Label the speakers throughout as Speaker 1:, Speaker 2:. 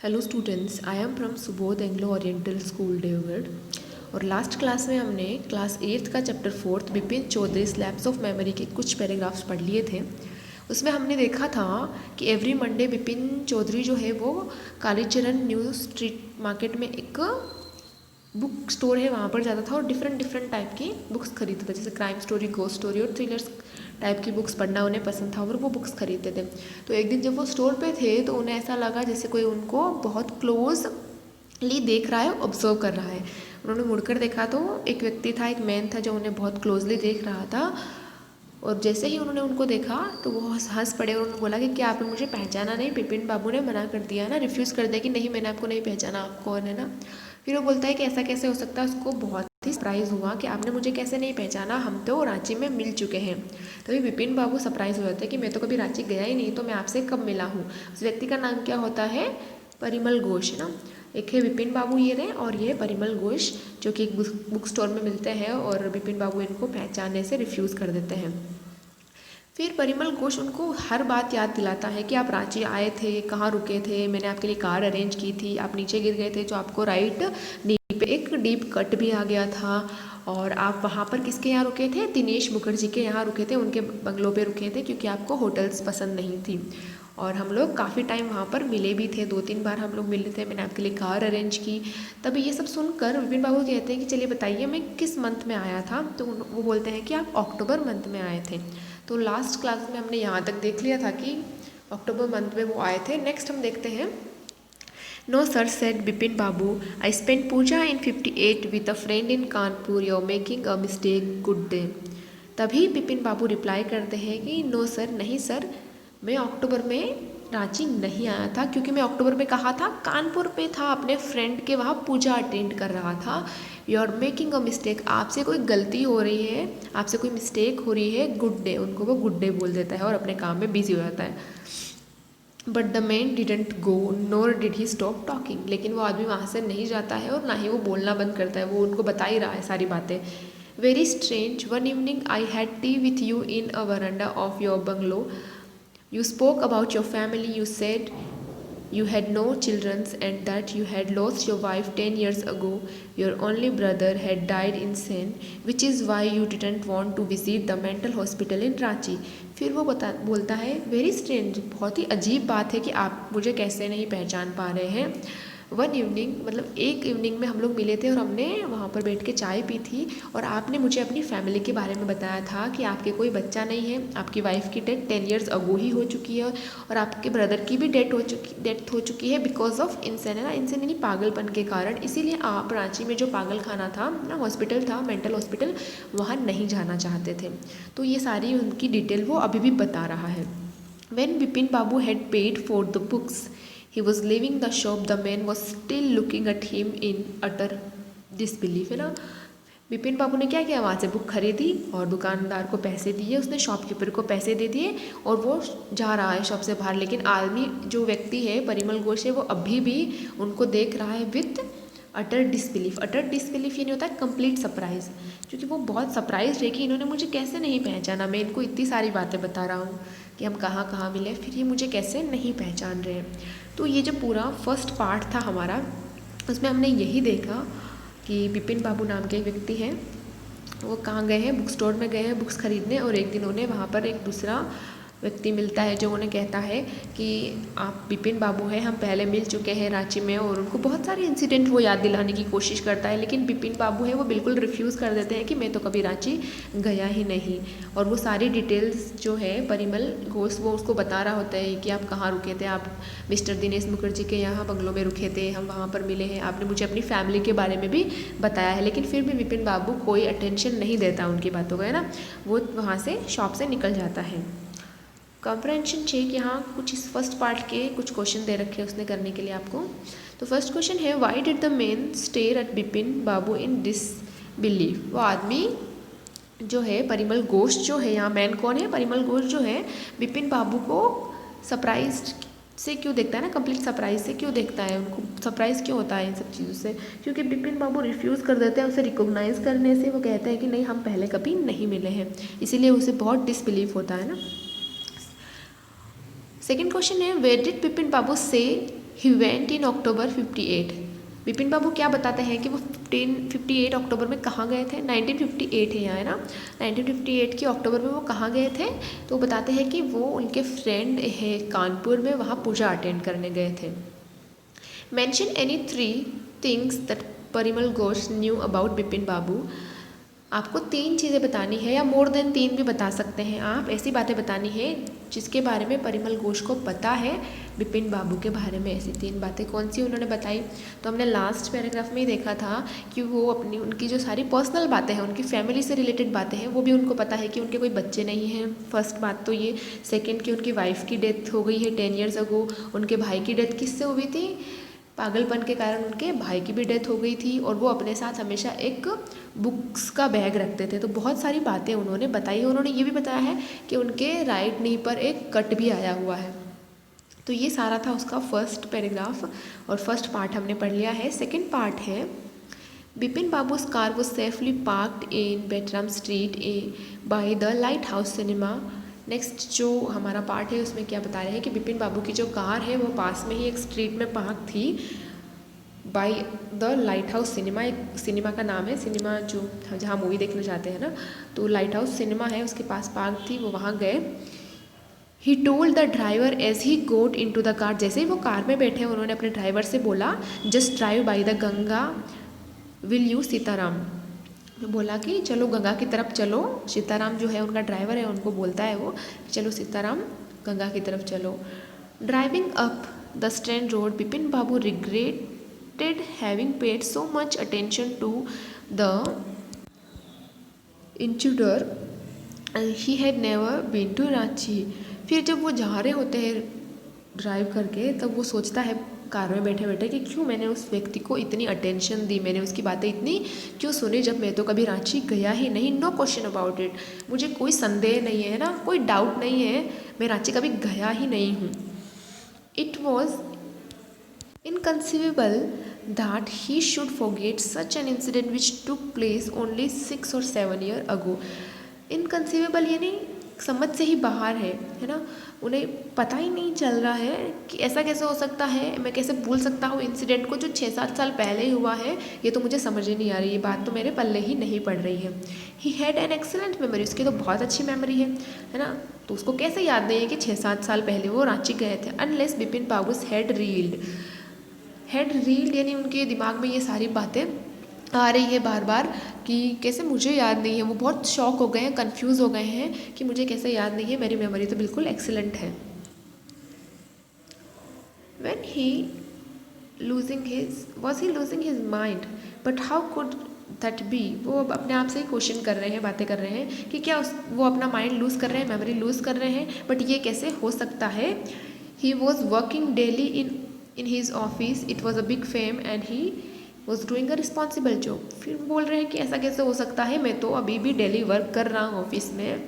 Speaker 1: Hello students, I am from Subodh Anglo Oriental school देवगढ़। और last class में हमने क्लास 8th का chapter 4 Bipin Chaudhuri slabs of memory के कुछ पैराग्राफ्स पढ़ लिए थे। उसमें हमने देखा था कि एवरी मंडे बिपिन चौधरी जो है वो कालीचरण न्यू स्ट्रीट मार्केट में एक बुक स्टोर है, वहाँ पर जाता था और डिफरेंट टाइप की बुक्स खरीदता था, जैसे क्राइम स्टोरी, घोस्ट स्टोरी और थ्रिलर्स टाइप की बुक्स पढ़ना उन्हें पसंद था और वो बुक्स खरीदते थे। तो एक दिन जब वो स्टोर पे थे तो उन्हें ऐसा लगा जैसे कोई उनको बहुत क्लोजली देख रहा है, ऑब्जर्व कर रहा है। उन्होंने मुड़कर देखा तो एक व्यक्ति था, एक मैन था जो उन्हें बहुत क्लोजली देख रहा था। और जैसे ही उन्होंने उनको देखा तो वो हंस पड़े और उन्होंने बोला कि क्या आपने मुझे पहचाना नहीं? बिपिन बाबू ने मना कर दिया ना, रिफ्यूज़ कर दिया कि नहीं मैंने आपको नहीं पहचाना, आप कौन है ना। फिर वो बोलता है कि ऐसा कैसे हो सकता है। उसको बहुत ही सरप्राइज़ हुआ कि आपने मुझे कैसे नहीं पहचाना, हम तो रांची में मिल चुके हैं। तभी बिपिन बाबू सरप्राइज़ हो जाते हैं कि मैं तो कभी रांची गया ही नहीं, तो मैं आपसे कब मिला हूँ। उस व्यक्ति का नाम क्या होता है? परिमल घोष ना। एक है बिपिन बाबू ये रहे और ये परिमल घोष, जो कि एक बुक स्टोर में मिलते हैं और बिपिन बाबू इनको पहचानने से रिफ्यूज़ कर देते हैं। फिर परिमल घोष उनको हर बात याद दिलाता है कि आप रांची आए थे, कहाँ रुके थे, मैंने आपके लिए कार अरेंज की थी, आप नीचे गिर गए थे जो आपको राइट नी पे एक डीप कट भी आ गया था। और आप वहाँ पर किसके यहाँ रुके थे? दिनेश मुखर्जी के यहाँ रुके थे, उनके बंगलों पे रुके थे क्योंकि आपको होटल्स पसंद नहीं थी। और हम लोग काफ़ी टाइम वहाँ पर मिले भी थे, 2-3 बार हम लोग मिले थे, मैंने आपके लिए कार अरेंज की। तभी ये सब सुनकर विपिन बाबू कहते हैं कि चलिए बताइए मैं किस मंथ में आया था। तो वो बोलते हैं कि आप अक्टूबर मंथ में आए थे। तो लास्ट क्लास में हमने यहाँ तक देख लिया था कि अक्टूबर मंथ में वो आए थे। नेक्स्ट हम देखते हैं। No sir said Bipin babu, I spend puja in 58 with a friend in Kanpur, you are making a mistake, good day. तभी बिपिन बाबू रिप्लाई करते हैं कि नो सर, नहीं सर, मैं अक्टूबर में रांची नहीं आया था क्योंकि मैं अक्टूबर में कहाँ था? कानपुर पे था, अपने फ्रेंड के वहाँ पूजा अटेंड कर रहा था। You are making a mistake, आपसे कोई गलती हो रही है, आपसे कोई मिस्टेक हो रही है, गुड डे। उनको वो गुड डे बोल देता है और अपने काम में बिजी हो जाता है। But the man didn't go NOR did he stop talking, लेकिन वो आदमी वहाँ से नहीं जाता है और ना ही वो बोलना बंद करता है, वो उनको बता ही रहा है सारी बातें। Very strange, one evening I had T with you in a veranda of your bungalow, you spoke about your family, you said you had no children and that you had lost your wife 10 years ago. Your only brother had died insane, which is why you didn't want to visit the mental hospital in Ranchi. फिर वो बोलता है very strange, बहुत ही अजीब बात है कि आप मुझे कैसे नहीं पहचान पा रहे हैं। वन इवनिंग मतलब एक इवनिंग में हम लोग मिले थे और हमने वहाँ पर बैठ के चाय पी थी और आपने मुझे अपनी फैमिली के बारे में बताया था कि आपके कोई बच्चा नहीं है, आपकी वाइफ की डेथ 10 years अगो ही हो चुकी है और आपके ब्रदर की भी डेथ हो चुकी है बिकॉज ऑफ इंसेन, है ना, इंसेन यानी पागलपन के कारण। इसीलिए आप रांची में जो पागल खाना था ना, हॉस्पिटल था, मेंटल हॉस्पिटल, वहाँ नहीं जाना चाहते थे। तो ये सारी उनकी डिटेल वो अभी भी बता रहा है। When Bipin Babu had paid for the books, he was leaving the shop. The man was still looking at him in utter disbelief, है ना। बिपिन बाबू ने क्या किया, वहाँ से बुक खरीदी और दुकानदार को पैसे दिए, उसने शॉपकीपर को पैसे दे दिए और वो जा रहा है शॉप से बाहर। लेकिन आदमी जो व्यक्ति है परिमल घोष है, वो अभी भी उनको देख रहा है with utter disbelief. Utter disbelief ये नहीं होता है कंप्लीट सरप्राइज, क्योंकि वो बहुत सरप्राइज है कि इन्होंने मुझे कैसे नहीं पहचाना। मैं इनको इतनी सारी बातें बता रहा हूँ कि हम कहाँ कहाँ मिले, फिर ये मुझे कैसे नहीं पहचान रहे हैं। तो ये जो पूरा फर्स्ट पार्ट था हमारा, उसमें हमने यही देखा कि बिपिन बाबू नाम के एक व्यक्ति हैं, वो कहाँ गए हैं? बुक स्टोर में गए हैं बुक्स खरीदने और एक दिन उन्हें वहाँ पर एक दूसरा व्यक्ति मिलता है जो उन्हें कहता है कि आप बिपिन बाबू हैं, हम पहले मिल चुके हैं रांची में। और उनको बहुत सारे इंसिडेंट वो याद दिलाने की कोशिश करता है, लेकिन बिपिन बाबू है वो बिल्कुल रिफ्यूज़ कर देते हैं कि मैं तो कभी रांची गया ही नहीं। और वो सारी डिटेल्स जो है परिमल घोष वो उसको बता रहा होता है कि आप कहाँ रुके थे, आप मिस्टर दिनेश मुखर्जी के यहाँ बंगलों में रुके थे, हम वहाँ पर मिले हैं, आपने मुझे अपनी फैमिली के बारे में भी बताया है। लेकिन फिर भी बिपिन बाबू कोई अटेंशन नहीं देता उनकी बातों का, है ना। वो वहाँ से शॉप से निकल जाता है। कॉम्प्रहेंशन चेक, यहाँ कुछ इस फर्स्ट पार्ट के कुछ क्वेश्चन दे रखे हैं उसने करने के लिए आपको। तो फर्स्ट क्वेश्चन है why did the man stare at Bipin Babu in disbelief. वो आदमी जो है परिमल घोष जो है, यहाँ मैन कौन है? परिमल घोष जो है बिपिन बाबू को सरप्राइज से क्यों देखता है ना, कंप्लीट सरप्राइज से क्यों देखता है, उनको सरप्राइज क्यों होता है इन सब चीज़ों से? क्योंकि बिपिन बाबू रिफ्यूज़ कर देते हैं उसे रिकॉग्नाइज करने से। वो कहते हैं कि नहीं हम पहले कभी नहीं मिले हैं, इसीलिए उसे बहुत डिसबिलीफ होता है ना। सेकेंड क्वेश्चन है वेयर डिड बिपिन बाबू से ही वेंट इन अक्टूबर 58। बिपिन बाबू क्या बताते हैं कि वो 1558 अक्टूबर में कहाँ गए थे। 1958 है यहाँ, है ना। 1958 के अक्टूबर में वो कहाँ गए थे, तो बताते हैं कि वो उनके फ्रेंड है कानपुर में, वहाँ पूजा अटेंड करने गए थे। Mention any 3 things that Parimal Ghosh knew about Bipin Babu. आपको 3 चीज़ें बतानी है, या मोर देन 3 भी बता सकते हैं आप। ऐसी बातें बतानी है जिसके बारे में परिमल घोष को पता है बिपिन बाबू के बारे में। ऐसी 3 बातें कौन सी उन्होंने बताई, तो हमने लास्ट पैराग्राफ में ही देखा था कि वो अपनी उनकी जो सारी पर्सनल बातें हैं, उनकी फैमिली से रिलेटेड बातें हैं, वो भी उनको पता है कि उनके कोई बच्चे नहीं हैं। फर्स्ट बात तो ये। सेकेंड कि उनकी वाइफ की डेथ हो गई है 10 ईयर्स अगो। उनके भाई की डेथ किससे हुई थी, पागलपन के कारण उनके भाई की भी डेथ हो गई थी। और वो अपने साथ हमेशा एक बुक्स का बैग रखते थे। तो बहुत सारी बातें उन्होंने बताई। उन्होंने ये भी बताया है कि उनके राइट नी पर एक कट भी आया हुआ है। तो ये सारा था उसका फर्स्ट पैराग्राफ, और फर्स्ट पार्ट हमने पढ़ लिया है। सेकेंड पार्ट है Bipin Babu's car was safely parked in बेटराम street by the light house cinema. Next जो हमारा पार्ट है उसमें क्या बता रहे हैं कि बिपिन बाबू की जो कार है वो पास में ही एक स्ट्रीट में पार्क थी by the light house cinema. एक सिनेमा का नाम है, सिनेमा जो जहाँ मूवी देखने जाते हैं ना, तो लाइट हाउस सिनेमा है, उसके पास पार्क थी, वो वहाँ गए। He told the driver as he got into the car. जैसे ही वो कार में बैठे उन्होंने अपने ड्राइवर से बोला just drive by the Ganga will you Sitaram. बोला कि चलो गंगा की तरफ चलो। सीताराम जो है उनका ड्राइवर है, उनको बोलता है वो चलो सीताराम गंगा की तरफ चलो। Driving up the strand road Bipin babu regretted having paid so much attention to the intruder he had never been to Ranchi. फिर जब वो जा रहे होते हैं ड्राइव करके, तब वो सोचता है कार में बैठे बैठे कि क्यों मैंने उस व्यक्ति को इतनी अटेंशन दी, मैंने उसकी बातें इतनी क्यों सुनी, जब मैं तो कभी रांची गया ही नहीं। नो क्वेश्चन अबाउट इट, मुझे कोई संदेह नहीं है ना, कोई डाउट नहीं है, मैं रांची कभी गया ही नहीं हूँ। It was inconceivable that he should forget such an incident which took place only 6 or 7 years ago. Inconceivable यानी समझ से ही बाहर है ना। उन्हें पता ही नहीं चल रहा है कि ऐसा कैसे हो सकता है, मैं कैसे भूल सकता हूँ इंसिडेंट को जो 6-7 साल पहले ही हुआ है। ये तो मुझे समझ ही नहीं आ रही, ये बात तो मेरे पल्ले ही नहीं पड़ रही है। He had an excellent memory, उसकी तो बहुत अच्छी मेमोरी है ना। तो उसको कैसे याद नहीं है कि 6-7 साल पहले वो रांची गए थे। अनलेस बिपिन बाबूस हैड रील्ड यानी उनके दिमाग में ये सारी बातें आ रही है बार बार कि कैसे मुझे याद नहीं है। वो बहुत शॉक हो गए हैं, कंफ्यूज हो गए हैं कि मुझे कैसे याद नहीं है, मेरी मेमोरी तो बिल्कुल एक्सीलेंट है। When he losing his mind, but how could that be? वो अब अपने आप से ही क्वेश्चन कर रहे हैं, बातें कर रहे हैं कि क्या वो अपना माइंड लूज़ कर रहे हैं, मेमोरी लूज़ कर रहे हैं, बट ये कैसे हो सकता है। He was working daily in his office, it was a big firm and he was doing a responsible job। फिर बोल रहे हैं कि ऐसा कैसे हो सकता है, मैं तो अभी भी डेली वर्क कर रहा हूँ ऑफिस में।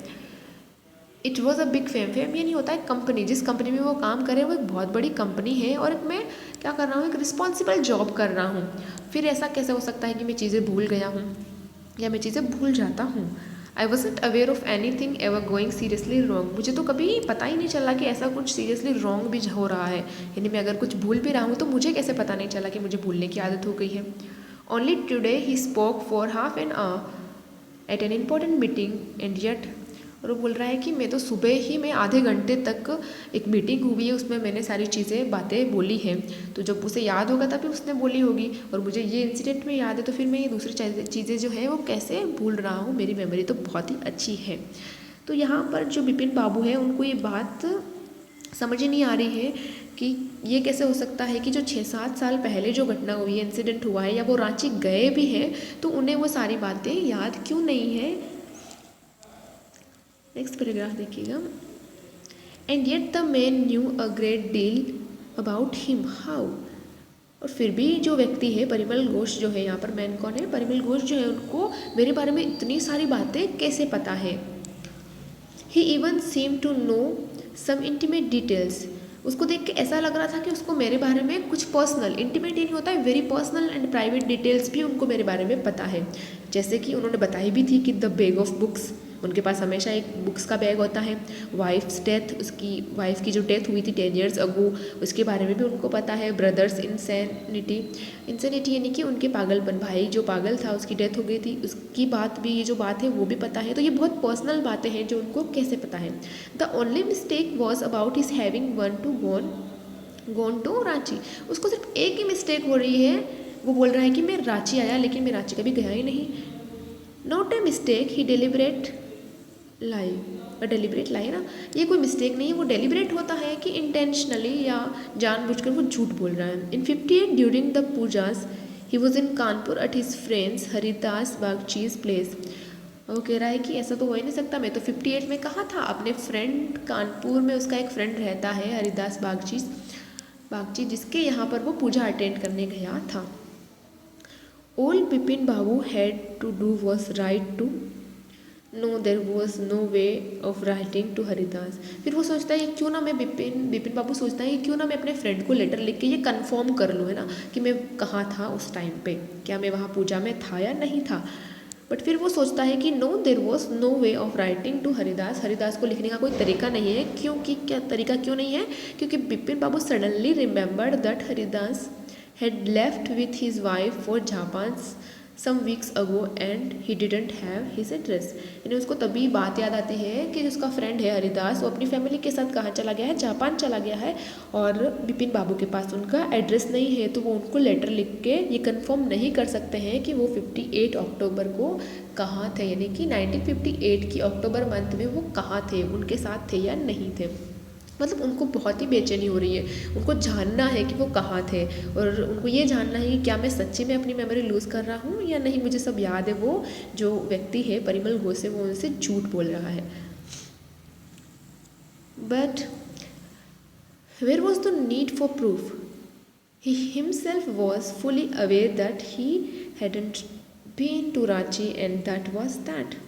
Speaker 1: It was a big fame ये नहीं होता है कंपनी, जिस कंपनी में वो काम करे वो एक बहुत बड़ी कंपनी है, और मैं क्या कर रहा हूँ, एक रिस्पॉन्सिबल जॉब कर रहा हूँ। फिर ऐसा कैसे हो सकता है कि मैं चीज़ें भूल गया हूँ या मैं चीज़ें भूल जाता हूँ। I wasn't aware of any thing ever going seriously wrong. मुझे तो कभी पता ही नहीं चला कि ऐसा कुछ सीरियसली रॉन्ग भी हो रहा है, यानी मैं अगर कुछ भूल भी रहा हूँ तो मुझे कैसे पता नहीं चला कि मुझे भूलने की आदत हो गई है। Only today he spoke for half an hour at an important meeting and yet. और वो बोल रहा है कि मैं तो सुबह ही मैं आधे घंटे तक एक मीटिंग हुई है, उसमें मैंने सारी बातें बोली हैं, तो जब उसे याद होगा तभी उसने बोली होगी, और मुझे ये इंसिडेंट में याद है, तो फिर मैं ये दूसरी चीज़ें जो है वो कैसे भूल रहा हूँ, मेरी मेमोरी तो बहुत ही अच्छी है। तो यहाँ पर जो बिपिन बाबू है उनको ये बात समझ ही नहीं आ रही है कि ये कैसे हो सकता है कि जो 6-7 साल पहले जो घटना हुई है, इंसिडेंट हुआ है, या वो रांची गए भी हैं तो उन्हें वो सारी बातें याद क्यों नहीं है। नेक्स्ट पैराग्राफ देखिएगा। And yet the man new a great deal about him how. और फिर भी जो व्यक्ति है परिमल घोष जो है, यहाँ पर मैन कौन है, परिमल घोष जो है, उनको मेरे बारे में इतनी सारी बातें कैसे पता है। He even seem to know some intimate details. उसको देख के ऐसा लग रहा था कि उसको मेरे बारे में कुछ पर्सनल, इंटीमेट नहीं होता है, very personal and private details भी उनको मेरे बारे में पता है। जैसे कि उन्होंने बताई भी थी कि द बैग ऑफ बुक्स उनके पास हमेशा एक बुक्स का बैग होता है। वाइफ्स डेथ, उसकी वाइफ की जो डेथ हुई थी 10 years अगो, उसके बारे में भी उनको पता है। ब्रदर्स इंसैनिटी, इंसैनिटी यानी कि उनके पागलपन, भाई जो पागल था उसकी डेथ हो गई थी, उसकी बात भी, ये जो बात है वो भी पता है। तो ये बहुत पर्सनल बातें हैं जो उनको कैसे पता है। The only mistake was about his having one to gone to Ranchi. उसको सिर्फ एक ही मिस्टेक हो रही है, वो बोल रहा है कि मैं रांची आया लेकिन मैं रांची कभी गया ही नहीं। Not a mistake, he deliberate lie. Deliberate lie ना, ये कोई मिस्टेक नहीं है, वो डेलिबरेट होता है कि इंटेंशनली या जानबूझकर वो झूठ बोल रहा है। In 58 during the pujas he was in Kanpur at his friend's Haridas Bagchi's place. वो कह रहा है कि ऐसा तो हो ही नहीं सकता, मैं तो 58 में कहा था, अपने फ्रेंड कानपुर में उसका एक फ्रेंड रहता है हरिदास बागची, जिसके यहाँ पर वो पूजा अटेंड करने गया था। All Bipin Babu had to do was write to no, there was no way of writing to Haridas. फिर वो सोचता है क्यों ना मैं बिपिन बाबू सोचता है कि क्यों ना मैं अपने फ्रेंड को लेटर लिख के ये कंफर्म कर लूँ, है ना, कि मैं कहाँ था उस टाइम पे, क्या मैं वहाँ पूजा में था या नहीं था। बट फिर वो सोचता है कि no, there was no way of writing to Haridas को लिखने का कोई तरीका नहीं है। क्योंकि क्या तरीका क्यों नहीं है? क्योंकि बिपिन बाबू suddenly remembered that Haridas had left with his wife for Japan some weeks ago and he didn't have his address। यानी उसको तभी बात याद आती है कि उसका फ्रेंड है हरिदास, वो अपनी फैमिली के साथ कहाँ चला गया है, जापान चला गया है, और बिपिन बाबू के पास उनका एड्रेस नहीं है। तो वो उनको लेटर लिख के ये कंफर्म नहीं कर सकते हैं कि वो 58 अक्टूबर को कहाँ थे, यानी कि 1958 की अक्टूबर मंथ में वो कहाँ थे, उनके साथ थे या नहीं थे। मतलब उनको बहुत ही बेचैनी हो रही है, उनको जानना है कि वो कहाँ थे, और उनको ये जानना है कि क्या मैं सच्ची में अपनी मेमोरी लूज़ कर रहा हूँ या नहीं, मुझे सब याद है। वो जो व्यक्ति है परिमल घोष है, वो उनसे झूठ बोल रहा है। But where was the need for proof? He himself was fully aware that he hadn't been to Ranchi and that was that.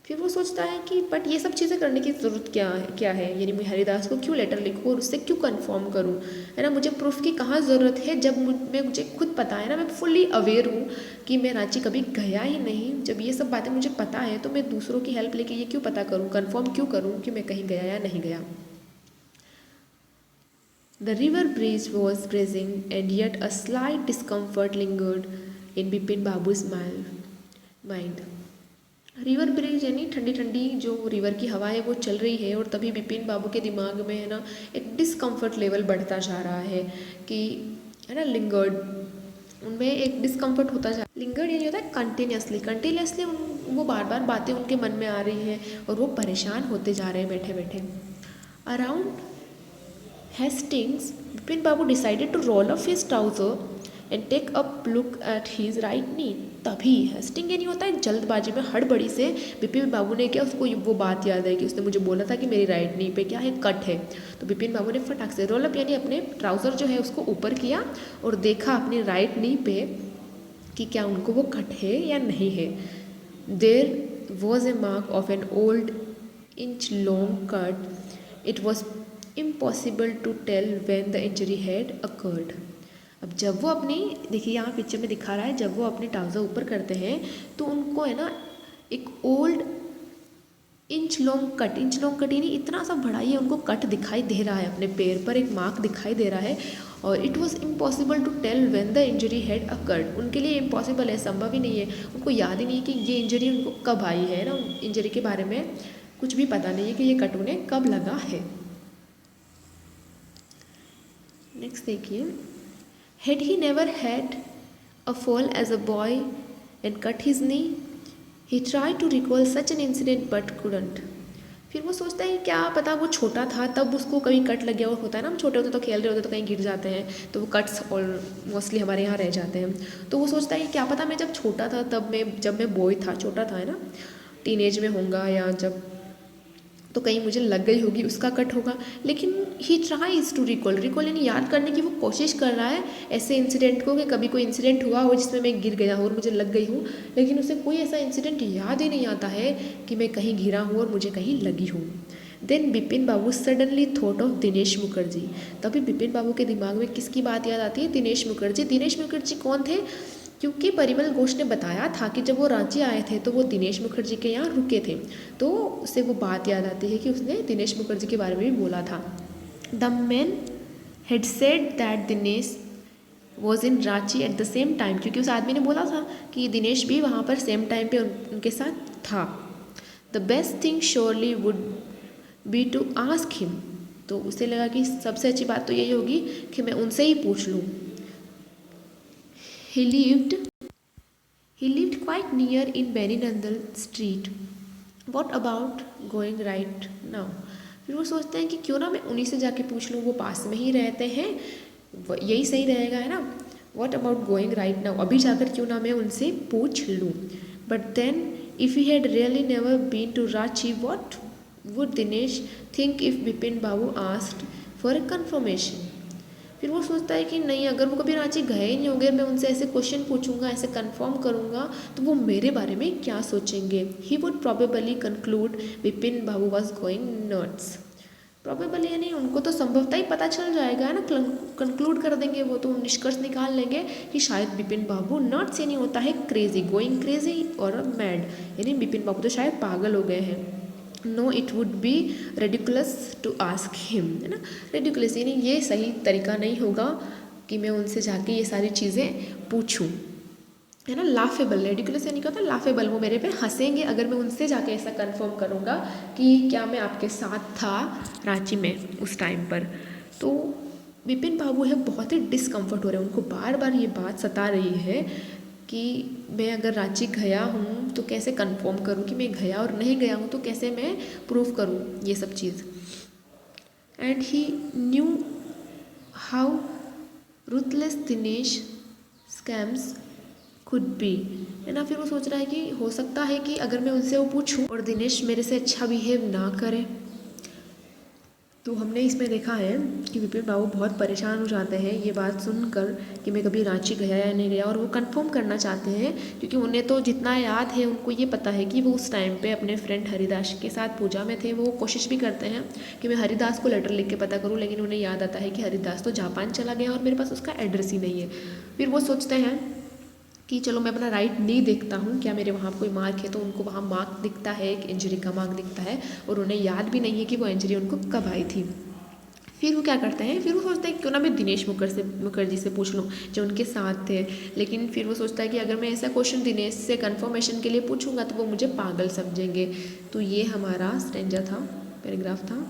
Speaker 1: फिर वो सोचता है कि बट ये सब चीज़ें करने की ज़रूरत क्या है, यानी मैं हरिदास को क्यों लेटर लिखूँ और उससे क्यों कंफर्म करूँ, है ना, मुझे प्रूफ की कहाँ ज़रूरत है, जब मुझे खुद पता है ना, मैं फुल्ली अवेयर हूँ कि मैं रांची कभी गया ही नहीं। जब ये सब बातें मुझे पता है तो मैं दूसरों की हेल्प लेके ये क्यों पता करूँ, कंफर्म क्यों करूँ कि मैं कहीं गया या नहीं गया। The river bridge was brazing and yet a slight discomfort lingered in Bipin babus mind. River bridge यानी ठंडी ठंडी जो रिवर की हवा है वो चल रही है, और तभी बिपिन बाबू के दिमाग में, है ना, एक डिस्कम्फर्ट लेवल बढ़ता जा रहा है कि, है ना, लिंगर्ड, उनमें एक डिस्कम्फर्ट होता जा, लिंगर्ड यानी होता है कंटिन्यूसली वो बार बार बातें उनके मन में आ रही हैं और वो परेशान होते जा रहे हैं बैठे बैठे। Around Hastings Bipin babu decided to roll off his trouser and take up look at his right knee. तभी हेस्टिंग यानी होता है जल्दबाजी में, हड़बड़ी से बिपिन बाबू ने क्या, उसको वो बात याद है कि उसने मुझे बोला था कि मेरी राइट नी पे क्या है, कट है। तो बिपिन बाबू ने फटाक से रोल अप यानी अपने ट्राउज़र जो है उसको ऊपर किया और देखा अपनी राइट नी पे कि क्या उनको वो कट है या नहीं है। There was a mark of an old inch long cut, it was impossible to tell when the injury had occurred. अब जब वो अपनी, देखिए यहाँ पिक्चर में दिखा रहा है, जब वो अपने ट्राउज़र ऊपर करते हैं तो उनको, है ना, एक ओल्ड इंच लॉन्ग कट यानी इतना सा बड़ा ही उनको कट दिखाई दे रहा है, अपने पैर पर एक मार्क दिखाई दे रहा है। और it was impossible to tell when the injury had occurred, उनके लिए इम्पॉसिबल है, संभव ही नहीं है, उनको याद ही नहीं है कि ये इंजरी उनको कब आई है ना, इंजरी के बारे में कुछ भी पता नहीं है कि ये कट उन्हें कब लगा है। नेक्स्ट देखिए, Had he never had a fall as a boy and cut his knee? He tried to recall such an incident but couldn't. फिर वो सोचता है क्या पता वो छोटा था तब उसको कभी कट लग गया, और होता है ना, हम छोटे होते तो खेल रहे होते तो कहीं गिर जाते हैं तो वो कट्स और मोस्टली हमारे यहाँ रह जाते हैं। तो वो सोचता है क्या पता मैं जब छोटा था तब जब मैं बॉय था, छोटा था, है ना, टीनेज में होगा या जब, तो कहीं मुझे लग गई होगी, उसका कट होगा। लेकिन ही ट्राइज टू रिकॉल यानी याद करने की वो कोशिश कर रहा है ऐसे इंसिडेंट को कि कभी कोई इंसिडेंट हुआ हो जिसमें मैं गिर गया हूँ और मुझे लग गई हूँ, लेकिन उसे कोई ऐसा इंसिडेंट याद ही नहीं आता है कि मैं कहीं गिरा हूँ और मुझे कहीं लगी हूँ। Then Bipin Babu suddenly thought of Dinesh Mukherjee. तभी बिपिन बाबू के दिमाग में किसकी बात याद आती है? दिनेश मुखर्जी। दिनेश मुखर्जी कौन थे? क्योंकि परिमल घोष ने बताया था कि जब वो रांची आए थे तो वो दिनेश मुखर्जी के यहाँ रुके थे, तो उससे वो बात याद आती है कि उसने दिनेश मुखर्जी के बारे में भी बोला था। The man had said that Dinesh was in Ranchi at the same time, क्योंकि उस आदमी ने बोला था कि दिनेश भी वहाँ पर सेम टाइम पे उनके साथ था। The best thing surely would be to ask him, तो उसे लगा कि सबसे अच्छी बात तो यही होगी कि मैं उनसे ही पूछ लूँ। He lived quite near in Benny Street. What about going right now? फिर वो सोचते हैं कि क्यों ना मैं उन्हीं से जाके पूछ लूँ, वो पास में ही रहते हैं, यही सही रहेगा, है ना। What about going right now? अभी जाकर क्यों ना मैं उनसे पूछ लूँ। But then if he had really never been to Ranchi, what would Dinesh think if Bipin Babu asked for a confirmation? फिर वो सोचता है कि नहीं, अगर वो कभी रांची गए ही नहीं होंगे, मैं उनसे ऐसे क्वेश्चन पूछूंगा, ऐसे कंफर्म करूंगा, तो वो मेरे बारे में क्या सोचेंगे। He would probably conclude Vipin Babu was going nuts. Probably यानी उनको तो संभवतः ही पता चल जाएगा, है ना, कंक्लूड कर देंगे, वो तो निष्कर्ष निकाल लेंगे कि शायद विपिन बाबू नट्स यानी होता है क्रेजी, गोइंग क्रेजी और मैड, यानी विपिन बाबू तो शायद पागल हो गए हैं। No it would be ridiculous to ask him, है ना। रेडिकुलस यानी ये सही तरीका नहीं होगा कि मैं उनसे जाके ये सारी चीज़ें पूछूं, है ना। लाफेबल, रेडिकुलस यानी क्या होता है, लाफेबल, वो मेरे पे हंसेंगे अगर मैं उनसे जाके ऐसा कंफर्म करूँगा कि क्या मैं आपके साथ था रांची में उस टाइम पर। तो विपिन बाबू है बहुत ही डिस्कम्फर्ट हो रहे हैं, उनको बार बार ये बात सता रही है कि मैं अगर रांची गया हूँ तो कैसे कंफर्म करूँ कि मैं गया, और नहीं गया हूँ तो कैसे मैं प्रूव करूँ ये सब चीज़। And he knew how ruthless Dinesh scams could be, है ना। फिर वो सोच रहा है कि हो सकता है कि अगर मैं उनसे वो पूछूं और दिनेश मेरे से अच्छा बिहेव ना करे। तो हमने इसमें देखा है कि विपिन बाबू बहुत परेशान हो जाते हैं ये बात सुनकर कि मैं कभी रांची गया या नहीं गया, और वो कंफर्म करना चाहते हैं क्योंकि उन्हें तो जितना याद है उनको ये पता है कि वो उस टाइम पे अपने फ्रेंड हरिदास के साथ पूजा में थे। वो कोशिश भी करते हैं कि मैं हरिदास को लेटर लिख के पता करूँ, लेकिन उन्हें याद आता है कि हरिदास तो जापान चला गया और मेरे पास उसका एड्रेस ही नहीं है। फिर वो सोचते हैं कि चलो मैं अपना राइट नहीं देखता हूँ, क्या मेरे वहाँ कोई मार्क है, तो उनको वहाँ मार्क दिखता है, एक इंजरी का मार्क दिखता है, और उन्हें याद भी नहीं है कि वो इंजरी उनको कब आई थी। फिर वो क्या करते हैं, फिर वो सोचते हैं क्यों ना मैं दिनेश मुखर्जी से पूछ लूँ जो उनके साथ थे। लेकिन फिर वो सोचता है कि अगर मैं ऐसा क्वेश्चन दिनेश से कंफर्मेशन के लिए पूछूंगा तो वो मुझे पागल समझेंगे। तो ये हमारा स्टेंजा था, पैराग्राफ था।